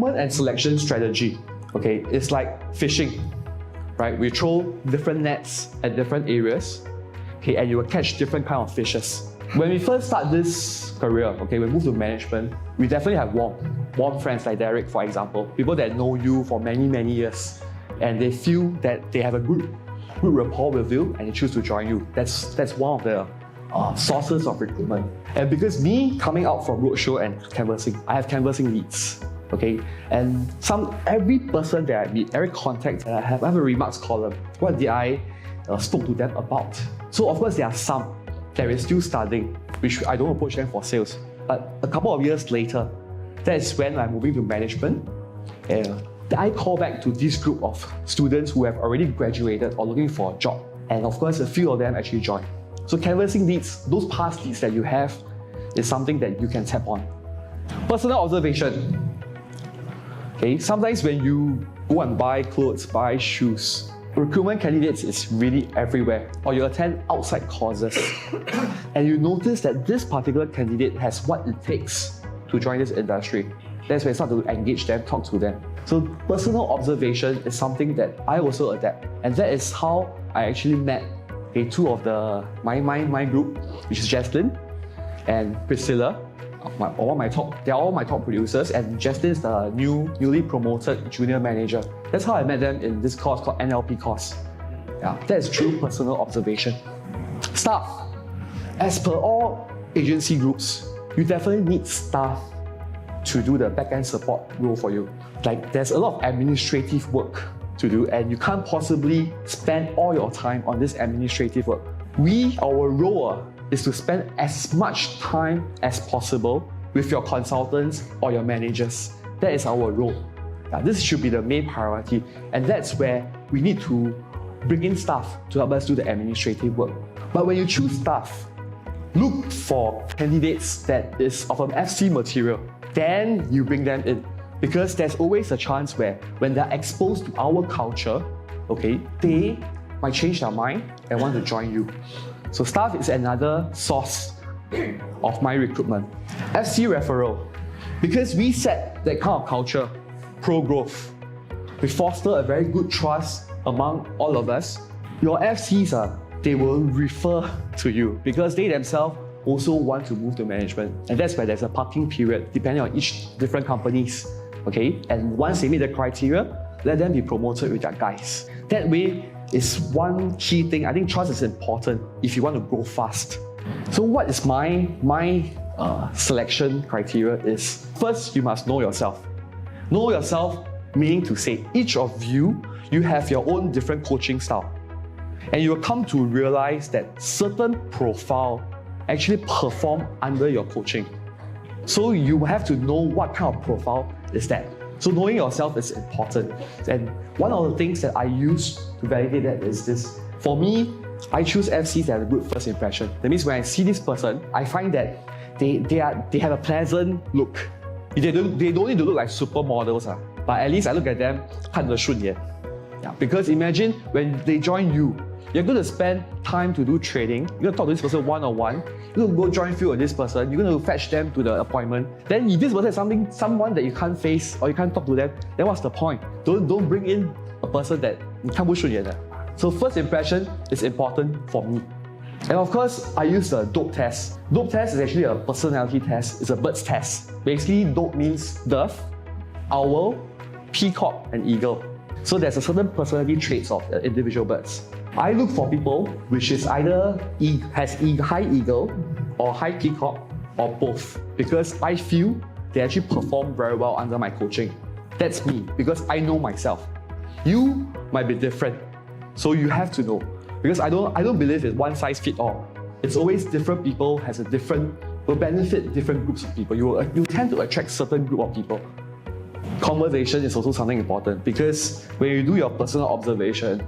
recruitment and selection strategy, okay, it's like fishing, right? We throw different nets at different areas, okay, and you will catch different kind of fishes. When we first start this career, okay, we move to management, we definitely have warm friends like Derek, for example, people that know you for many years, and they feel that they have a good rapport with you and they choose to join you. That's one of the sources of recruitment. And because me coming out from roadshow and canvassing, I have canvassing leads, okay? And every person that I meet, every contact that I have a remarks column. What did I spoke to them about? So of course there are some that is still studying, which I don't approach them for sales. But a couple of years later, that is when I'm moving to management. I call back to this group of students who have already graduated or looking for a job. And of course, a few of them actually join. So canvassing leads, those past leads that you have, is something that you can tap on. Personal observation. Okay, sometimes when you go and buy clothes, buy shoes, recruitment candidates is really everywhere. Or you attend outside courses and you notice that this particular candidate has what it takes to join this industry. That's when you start to engage them, talk to them. So personal observation is something that I also adapt. And that is how I actually met two of my group, which is Jaslyn and Priscilla. They're all my top producers, and Jaslyn is the newly promoted junior manager. That's how I met them in this course called NLP course. Yeah, that is true personal observation. Staff. As per all agency groups, you definitely need staff to do the back-end support role for you. Like, there's a lot of administrative work to do, and you can't possibly spend all your time on this administrative work. Our role is to spend as much time as possible with your consultants or your managers. That is our role. Now, this should be the main priority, and that's where we need to bring in staff to help us do the administrative work. But when you choose staff, look for candidates that is of an FC material. Then you bring them in, because there's always a chance where when they're exposed to our culture, okay, they might change their mind and want to join you. So staff is another source of my recruitment. FC referral. Because we set that kind of culture, pro-growth, we foster a very good trust among all of us. Your FCs, they will refer to you because they themselves also want to move to management. And that's where there's a parking period depending on each different companies. Okay? And once they meet the criteria, let them be promoted with their guys. That way is one key thing. I think trust is important if you want to grow fast. So what is my selection criteria is, first, you must know yourself. Know yourself meaning to say each of you have your own different coaching style. And you will come to realize that certain profile actually perform under your coaching. So you have to know what kind of profile is that. So knowing yourself is important. And one of the things that I use to validate that is this. For me, I choose FCs that have a good first impression. That means when I see this person, I find that they have a pleasant look. They don't need to look like supermodels, but at least I look at them, 看得顺眼. Yeah, because imagine when they join you, you're going to spend time to do training, you're going to talk to this person one-on-one, you're going to go join field with this person, you're going to fetch them to the appointment. Then if this person is someone that you can't face or you can't talk to them, then what's the point? Don't bring in a person that 你看不顺眼的. So first impression is important for me. And of course, I use the DOPE test. DOPE test is actually a personality test. It's a bird's test. Basically, DOPE means dove, owl, peacock, and eagle. So there's a certain personality traits of individual birds. I look for people which is either has high eagle or high peacock or both, because I feel they actually perform very well under my coaching. That's me, because I know myself. You might be different, so you have to know. Because I don't believe in one size fit all. It's always different people will benefit different groups of people. You tend to attract certain group of people. Conversation is also something important, because when you do your personal observation,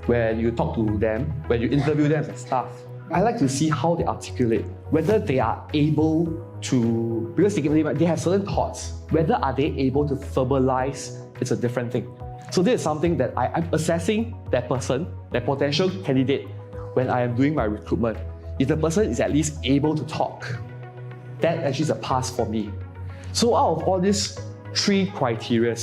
when you talk to them, when you interview them as staff, I like to see how they articulate, whether they are able to, because they have certain thoughts, whether are they able to verbalize, it's a different thing. So this is something that I'm assessing that person, that potential candidate, when I am doing my recruitment. If the person is at least able to talk, that actually is a pass for me. So out of all these 3 criteria,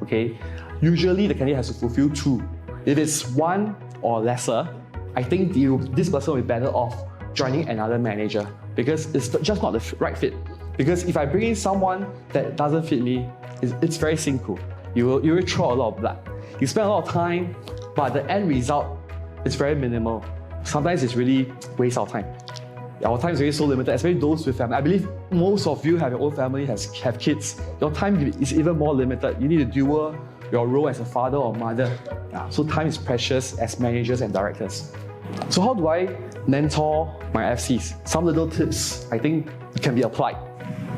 okay? Usually the candidate has to fulfill 2. If it's 1 or lesser, I think this person will be better off joining another manager because it's just not the right fit. Because if I bring in someone that doesn't fit me, it's very simple. You will throw a lot of blood. You spend a lot of time, but the end result is very minimal. Sometimes it's really waste our time. Our time is really so limited, especially those with family. I believe most of you have your own family, have kids. Your time is even more limited. You need to dual your role as a father or mother. So time is precious as managers and directors. So how do I mentor my FCs? Some little tips I think can be applied.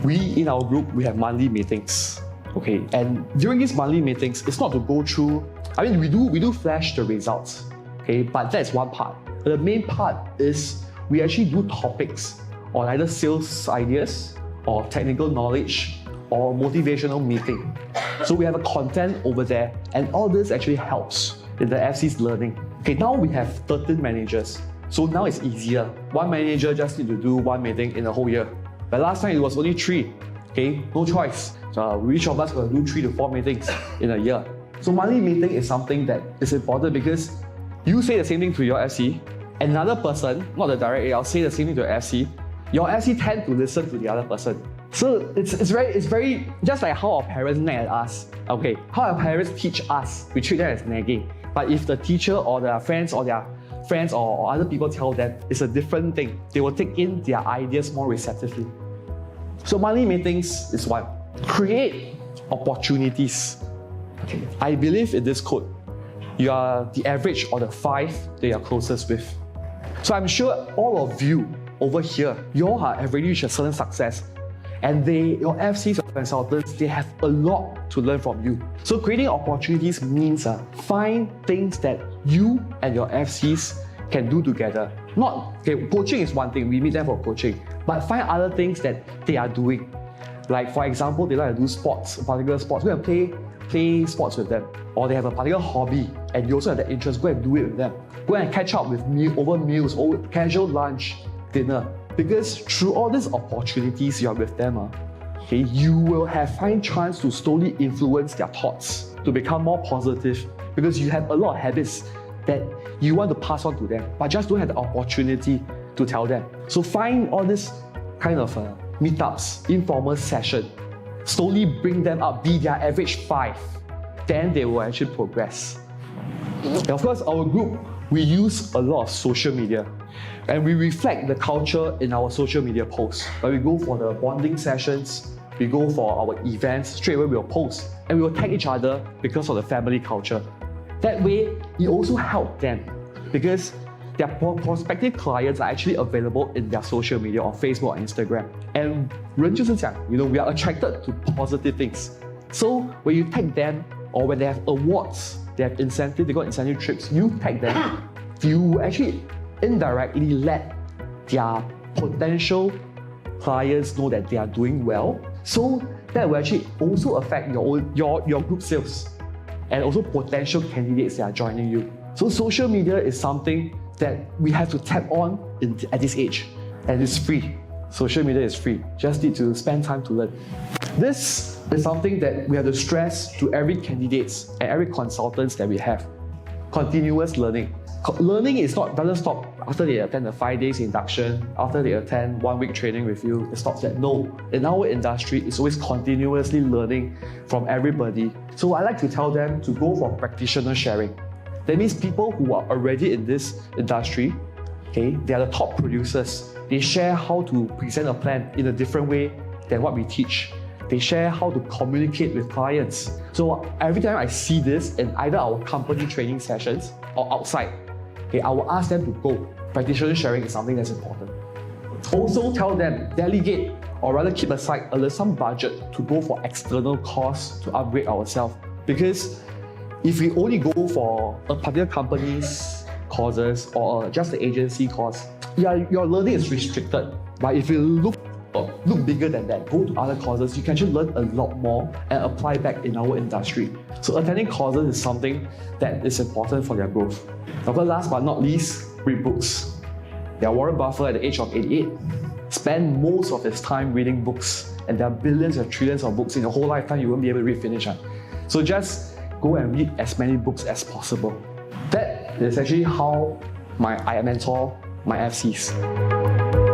We in our group, we have monthly meetings. Okay, and during these monthly meetings, it's not to go through, we do flash the results, okay, but that's one part. But the main part is we actually do topics on either sales ideas or technical knowledge or motivational meeting. So we have a content over there, and all this actually helps in the FC's learning. Okay, now we have 13 managers. So now it's easier. One manager just need to do 1 meeting in a whole year. But last time it was only 3. Okay, no choice. So each of us will do 3 to 4 meetings in a year. So monthly meeting is something that is important because you say the same thing to your FC, another person, not the direct AL, say the same thing to your FC. Your FC tend to listen to the other person. So it's very just like how our parents nag at us. Okay, how our parents teach us, we treat them as nagging. But if the teacher or their friends or other people tell them, it's a different thing. They will take in their ideas more receptively. So monthly meetings is one. Create opportunities. Okay. I believe in this quote. You are the average of the 5 that you're closest with. So I'm sure all of you over here, you all have already reached a certain success. And your FCs or consultants, they have a lot to learn from you. So creating opportunities means find things that you and your FCs can do together. Coaching is one thing, we meet them for coaching, but find other things that they are doing. Like for example, they like to do sports, particular sports. Go and play sports with them. Or they have a particular hobby and you also have that interest, go and do it with them. Go and catch up with over meals, or casual lunch, dinner. Because through all these opportunities you are with them, okay, you will find chance to slowly influence their thoughts to become more positive, because you have a lot of habits that you want to pass on to them, but just don't have the opportunity to tell them. So find all this kind of meetups, informal session, slowly bring them up, be their average 5, then they will actually progress. And of course, our group, we use a lot of social media, and we reflect the culture in our social media posts. When we go for the bonding sessions, we go for our events, straight away we will post, and we will tag each other because of the family culture. That way, it also helps them because their prospective clients are actually available in their social media on Facebook or Instagram. And 人就是这样, we are attracted to positive things. So when you tag them, or when they have awards, they have incentive, they got incentive trips, you tag them, you actually indirectly let their potential clients know that they are doing well. So that will actually also affect your group sales and also potential candidates that are joining you. So social media is something that we have to tap on at this age, and it's free. Social media is free, just need to spend time to learn. This is something that we have to stress to every candidates and every consultants that we have. Continuous learning. Learning doesn't stop after they attend the 5 days induction, after they attend 1 week training with you, it stops that. No, in our industry, it's always continuously learning from everybody. So I like to tell them to go for practitioner sharing. That means people who are already in this industry, okay, they are the top producers. They share how to present a plan in a different way than what we teach. They share how to communicate with clients. So every time I see this in either our company training sessions or outside, okay, I will ask them to go. Practitioner sharing is something that's important. Also tell them, delegate, or rather keep aside some budget to go for external costs to upgrade ourselves. Because if we only go for a particular company's courses or just the agency course, your learning is restricted. But if you look bigger than that, go to other courses, you can actually learn a lot more and apply back in our industry. So attending courses is something that is important for their growth. But last but not least, read books. Warren Buffett at the age of 88 spent most of his time reading books. and there are billions or trillions of books in your whole lifetime you won't be able to read finish. So just go and read as many books as possible. That is actually how I mentor my FCs.